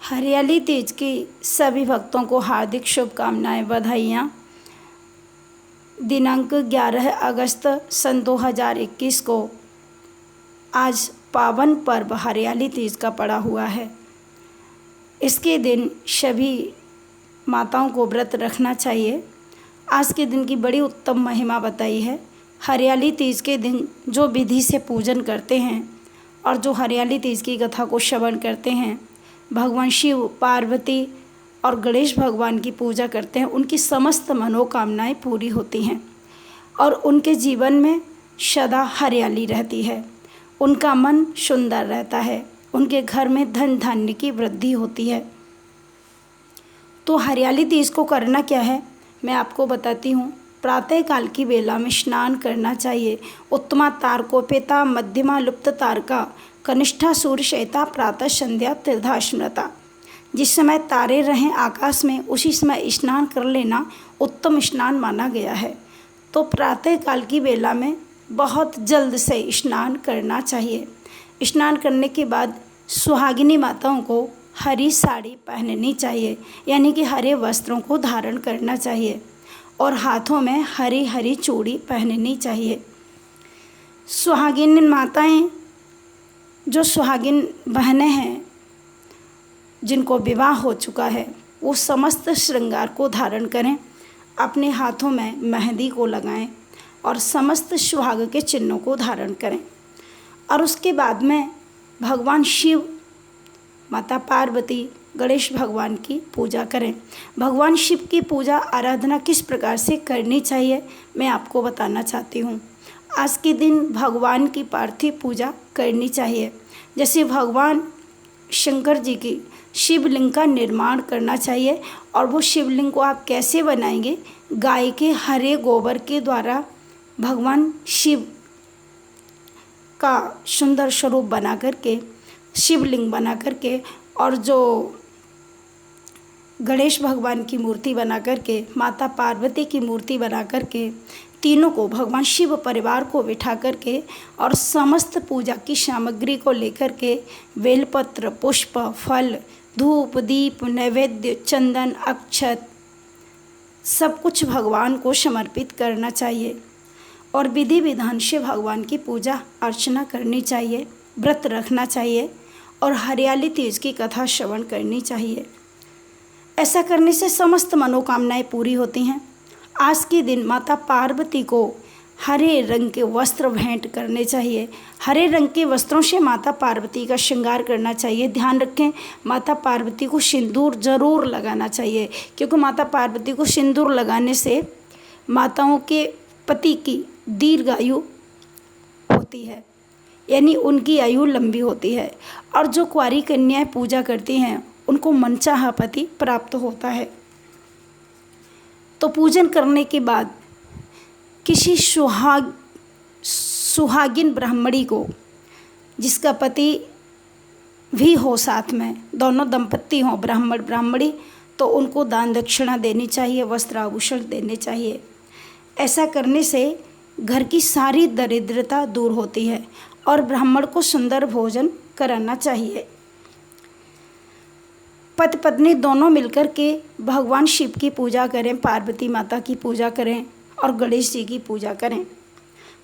हरियाली तीज की सभी भक्तों को हार्दिक शुभकामनाएं, बधाइयाँ। दिनांक 11 अगस्त सन 2021 को आज पावन पर्व हरियाली तीज का पड़ा हुआ है। इसके दिन सभी माताओं को व्रत रखना चाहिए। आज के दिन की बड़ी उत्तम महिमा बताई है। हरियाली तीज के दिन जो विधि से पूजन करते हैं और जो हरियाली तीज की कथा को श्रवण करते हैं, भगवान शिव, पार्वती और गणेश भगवान की पूजा करते हैं, उनकी समस्त मनोकामनाएं पूरी होती हैं और उनके जीवन में सदा हरियाली रहती है। उनका मन सुंदर रहता है, उनके घर में धन धान्य की वृद्धि होती है। तो हरियाली तीज को करना क्या है, मैं आपको बताती हूँ। प्रातः काल की वेला में स्नान करना चाहिए। उत्तमा तारकोपेता, मध्यमा लुप्त तारका, कनिष्ठा सूर्य शैता, प्रातः संध्या त्रिधा स्मृता। जिस समय तारे रहें आकाश में उसी समय स्नान कर लेना उत्तम स्नान माना गया है। तो प्रातः काल की वेला में बहुत जल्द से स्नान करना चाहिए। स्नान करने के बाद सुहागिनी माताओं को हरी साड़ी पहननी चाहिए, यानी कि हरे वस्त्रों को धारण करना चाहिए और हाथों में हरी हरी चूड़ी पहननी चाहिए। सुहागिन माताएं, जो सुहागिन बहनें हैं जिनको विवाह हो चुका है, वो समस्त श्रृंगार को धारण करें, अपने हाथों में मेहंदी को लगाएं और समस्त सुहाग के चिन्हों को धारण करें। और उसके बाद में भगवान शिव, माता पार्वती, गणेश भगवान की पूजा करें। भगवान शिव की पूजा आराधना किस प्रकार से करनी चाहिए मैं आपको बताना चाहती हूँ। आज के दिन भगवान की पार्थिव पूजा करनी चाहिए। जैसे भगवान शंकर जी की शिवलिंग का निर्माण करना चाहिए। और वो शिवलिंग को आप कैसे बनाएंगे? गाय के हरे गोबर के द्वारा भगवान शिव का सुंदर स्वरूप बना करके, शिवलिंग बना करके, और जो गणेश भगवान की मूर्ति बना करके, माता पार्वती की मूर्ति बना करके, तीनों को, भगवान शिव परिवार को बिठा करके और समस्त पूजा की सामग्री को लेकर के बेलपत्र, पुष्प, फल, धूप, दीप, नैवेद्य, चंदन, अक्षत सब कुछ भगवान को समर्पित करना चाहिए और विधि विधान से भगवान की पूजा अर्चना करनी चाहिए, व्रत रखना चाहिए और हरियाली तीज की कथा श्रवण करनी चाहिए। ऐसा करने से समस्त मनोकामनाएं पूरी होती हैं। आज के दिन माता पार्वती को हरे रंग के वस्त्र भेंट करने चाहिए। हरे रंग के वस्त्रों से माता पार्वती का श्रृंगार करना चाहिए। ध्यान रखें, माता पार्वती को सिंदूर जरूर लगाना चाहिए, क्योंकि माता पार्वती को सिंदूर लगाने से माताओं के पति की दीर्घायु होती है, यानी उनकी आयु लंबी होती है। और जो कुंवारी कन्याएं पूजा करती हैं उनको मनचाहा पति प्राप्त होता है। तो पूजन करने के बाद किसी सुहागिन ब्राह्मणी को, जिसका पति भी हो साथ में, दोनों दंपत्ति हों, ब्राह्मण ब्राह्मणी, तो उनको दान दक्षिणा देनी चाहिए, वस्त्र आभूषण देने चाहिए। ऐसा करने से घर की सारी दरिद्रता दूर होती है और ब्राह्मण को सुंदर भोजन कराना चाहिए। पति पत्नी दोनों मिलकर के भगवान शिव की पूजा करें, पार्वती माता की पूजा करें और गणेश जी की पूजा करें।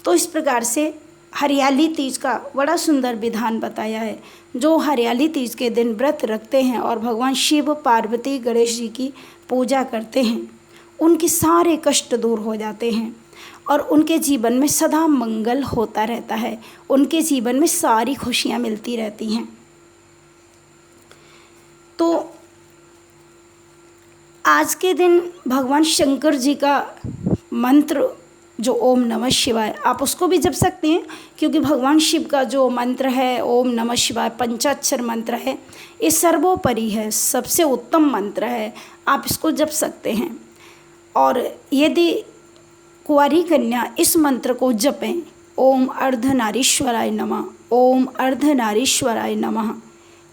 तो इस प्रकार से हरियाली तीज का बड़ा सुंदर विधान बताया है। जो हरियाली तीज के दिन व्रत रखते हैं और भगवान शिव, पार्वती, गणेश जी की पूजा करते हैं, उनके सारे कष्ट दूर हो जाते हैं और उनके जीवन में सदा मंगल होता रहता है। उनके जीवन में सारी खुशियाँ मिलती रहती हैं। तो आज के दिन भगवान शंकर जी का मंत्र जो ओम नमः शिवाय, आप उसको भी जप सकते हैं, क्योंकि भगवान शिव का जो मंत्र है ओम नमः शिवाय, पंचाक्षर मंत्र है, ये सर्वोपरि है, सबसे उत्तम मंत्र है। आप इसको जप सकते हैं। और यदि कुंवारी कन्या इस मंत्र को जपें, ओम अर्धनारीश्वराय नमः, ओम अर्धनारीश्वराय नमः,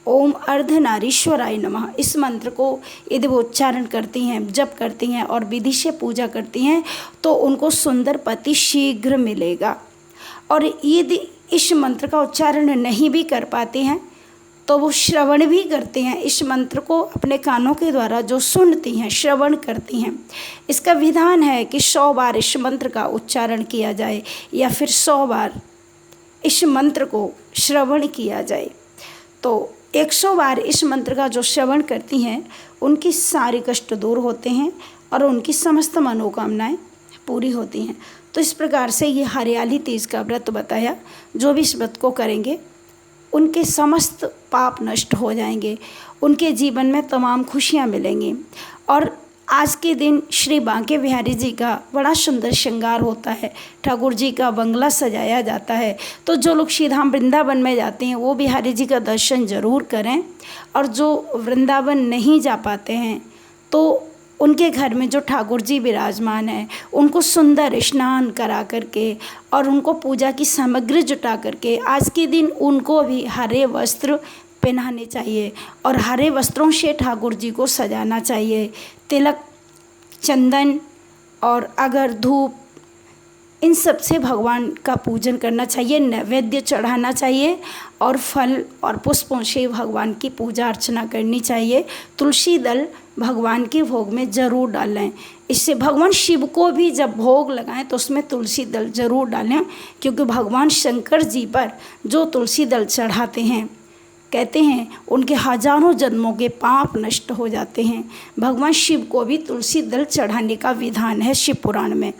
ओम अर्धनारीश्वराय नमः, इस मंत्र को यदि वो उच्चारण करती हैं, जप करती हैं और विधि से पूजा करती हैं तो उनको सुंदर पति शीघ्र मिलेगा। और यदि इस मंत्र का उच्चारण नहीं भी कर पाते हैं तो वो श्रवण भी करते हैं। इस मंत्र को अपने कानों के द्वारा जो सुनती हैं, श्रवण करती हैं। इसका विधान है कि 100 बार इस मंत्र का उच्चारण किया जाए या फिर 100 बार इस मंत्र को श्रवण किया जाए। तो 100 बार इस मंत्र का जो श्रवण करती हैं उनकी सारे कष्ट दूर होते हैं और उनकी समस्त मनोकामनाएं पूरी होती हैं। तो इस प्रकार से ये हरियाली तीज का व्रत बताया। जो भी इस व्रत को करेंगे उनके समस्त पाप नष्ट हो जाएंगे, उनके जीवन में तमाम खुशियाँ मिलेंगी। और आज के दिन श्री बांके बिहारी जी का बड़ा सुंदर श्रृंगार होता है, ठाकुर जी का बंगला सजाया जाता है। तो जो लोग श्रीधाम वृंदावन में जाते हैं वो बिहारी जी का दर्शन ज़रूर करें, और जो वृंदावन नहीं जा पाते हैं तो उनके घर में जो ठाकुर जी विराजमान हैं उनको सुंदर स्नान करा करके और उनको पूजा की सामग्री जुटा करके आज के दिन उनको भी हरे वस्त्र पहनाने चाहिए और हरे वस्त्रों से ठाकुर जी को सजाना चाहिए। तिलक, चंदन और अगर धूप, इन सब से भगवान का पूजन करना चाहिए, नैवेद्य चढ़ाना चाहिए और फल और पुष्पों से भगवान की पूजा अर्चना करनी चाहिए। तुलसी दल भगवान के भोग में ज़रूर डालें। इससे भगवान शिव को भी जब भोग लगाएं तो उसमें तुलसी दल ज़रूर डालें, क्योंकि भगवान शंकर जी पर जो तुलसी दल चढ़ाते हैं कहते हैं उनके हजारों जन्मों के पाप नष्ट हो जाते हैं। भगवान शिव को भी तुलसी दल चढ़ाने का विधान है शिव पुराण में।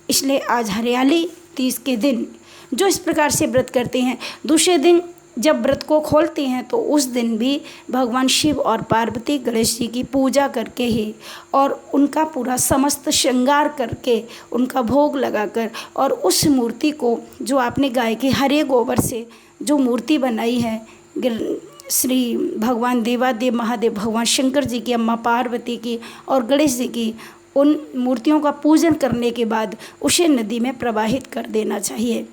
इसलिए आज हरियाली तीज के दिन जो इस प्रकार से व्रत करते हैं, दूसरे दिन जब व्रत को खोलते हैं तो उस दिन भी भगवान शिव और पार्वती गणेश जी की पूजा करके ही और उनका पूरा समस्त श्रृंगार करके उनका भोग लगाकर और उस मूर्ति को जो आपने गाय के हरे गोबर से जो मूर्ति बनाई है श्री भगवान देवादेव महादेव भगवान शंकर जी की, अम्मा पार्वती की और गणेश जी की, उन मूर्तियों का पूजन करने के बाद उसे नदी में प्रवाहित कर देना चाहिए।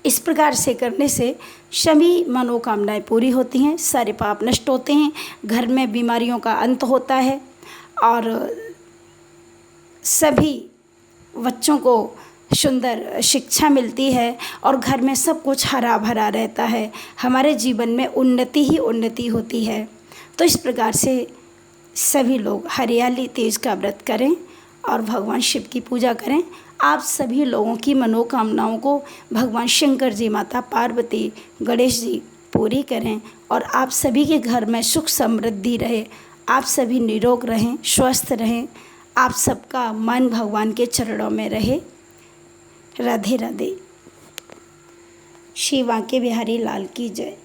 इस प्रकार से करने से सभी मनोकामनाएं पूरी होती हैं, सारे पाप नष्ट होते हैं, घर में बीमारियों का अंत होता है और सभी बच्चों को सुंदर शिक्षा मिलती है और घर में सब कुछ हरा भरा रहता है। हमारे जीवन में उन्नति ही उन्नति होती है। तो इस प्रकार से सभी लोग हरियाली तीज का व्रत करें और भगवान शिव की पूजा करें। आप सभी लोगों की मनोकामनाओं को भगवान शंकर जी, माता पार्वती, गणेश जी पूरी करें और आप सभी के घर में सुख समृद्धि रहे, आप सभी निरोग रहें, स्वस्थ रहें, आप सबका मन भगवान के चरणों में रहे। राधे राधे। श्री बांके बिहारी लाल की जय।